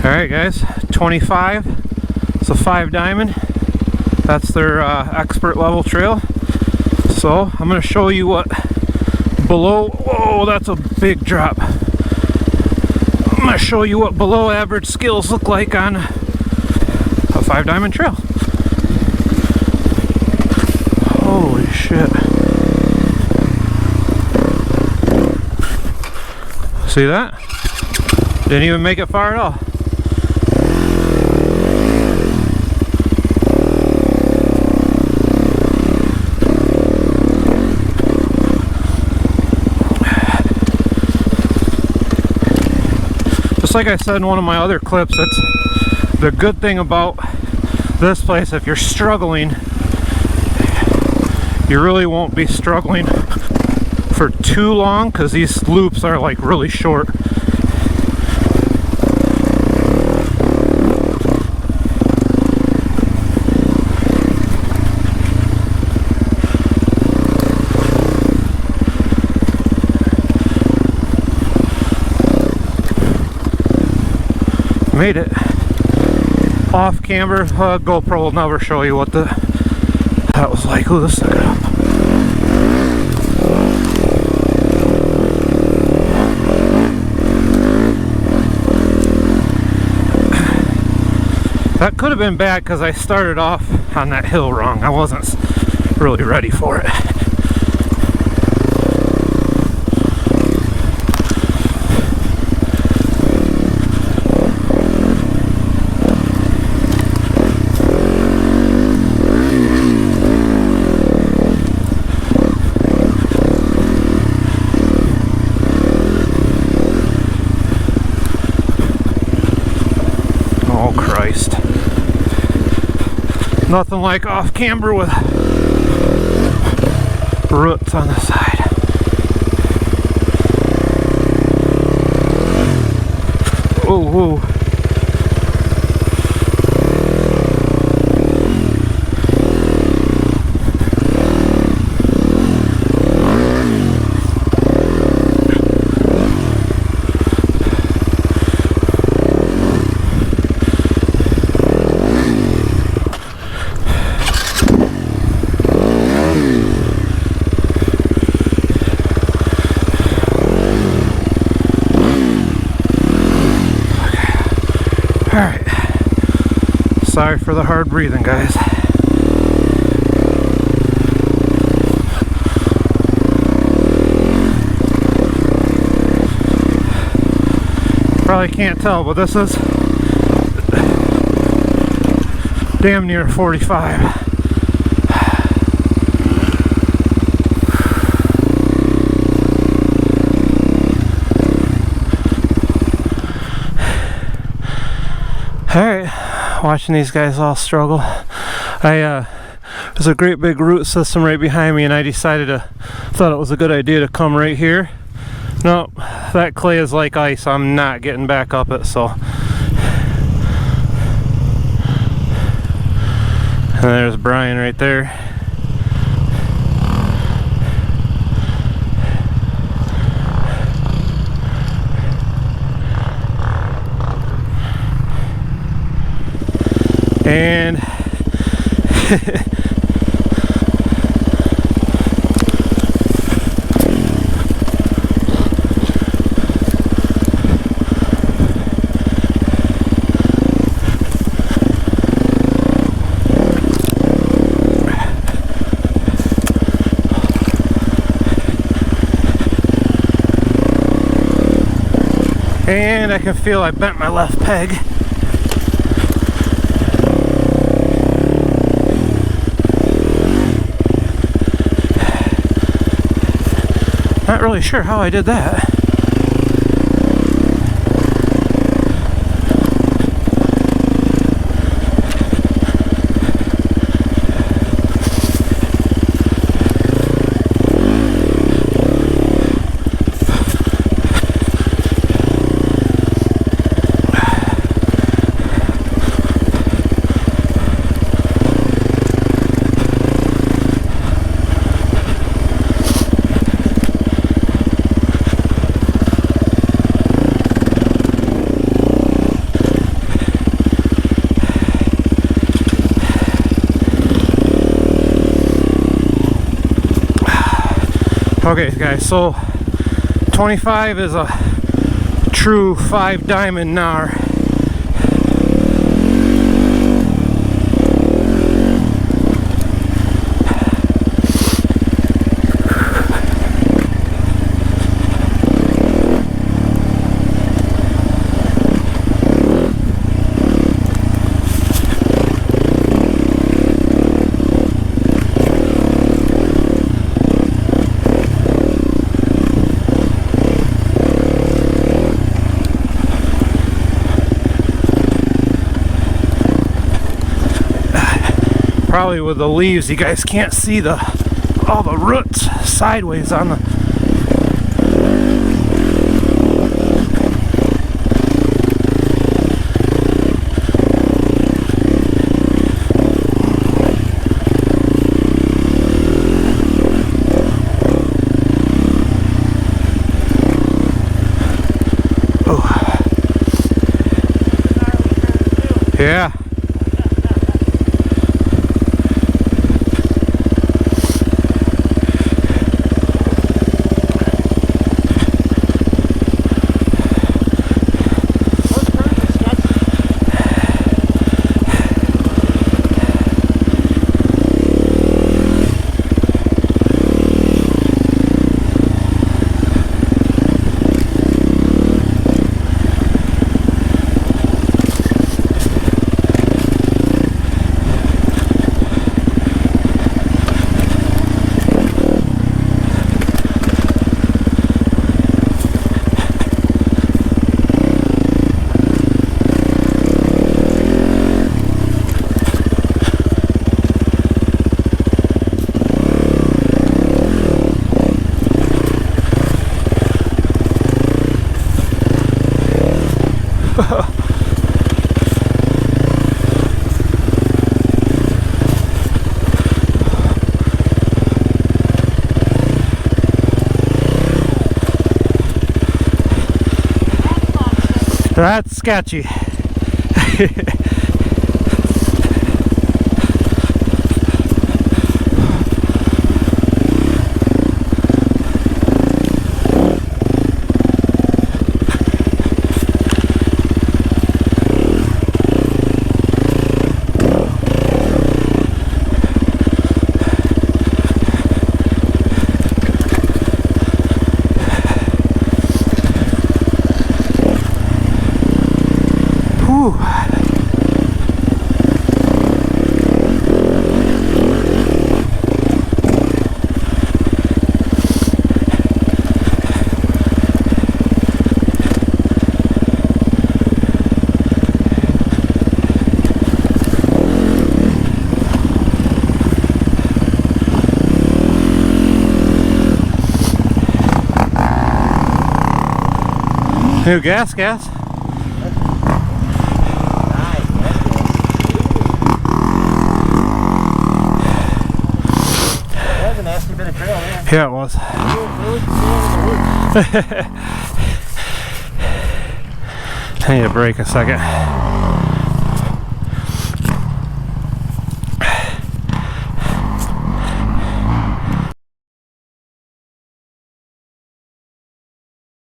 Alright guys, 25. It's a 5 diamond. That's their expert level trail. So I'm going to show you what below, whoa, that's a big drop. I'm going to show you what below average skills look like on a 5 diamond trail. Holy shit. See that? Didn't even make it far at all. Just like I said in one of my other clips, that's the good thing about this place. If you're struggling, you really won't be struggling for too long because these loops are like really short. Made it off camber. GoPro will never show you what that was like. Oh, this thing up. That could have been bad because I started off on that hill wrong. I wasn't really ready for it. Nothing like off camber with roots on the side. Oh, whoa. Alright, sorry for the hard breathing, guys. Probably can't tell, but this is damn near 45. Alright, watching these guys all struggle. There's a great big root system right behind me, and I thought it was a good idea to come right here. No, that clay is like ice. I'm not getting back up it, so. And there's Brian right there. And I can feel I bent my left peg. Not really sure how I did that. Okay guys, so 25 is a true 5 diamond gnar. Probably with the leaves you guys can't see all the roots sideways on the yeah. That's sketchy. New gas. Nice. That was a nasty bit of trail there. Yeah, it was. I need a break a second.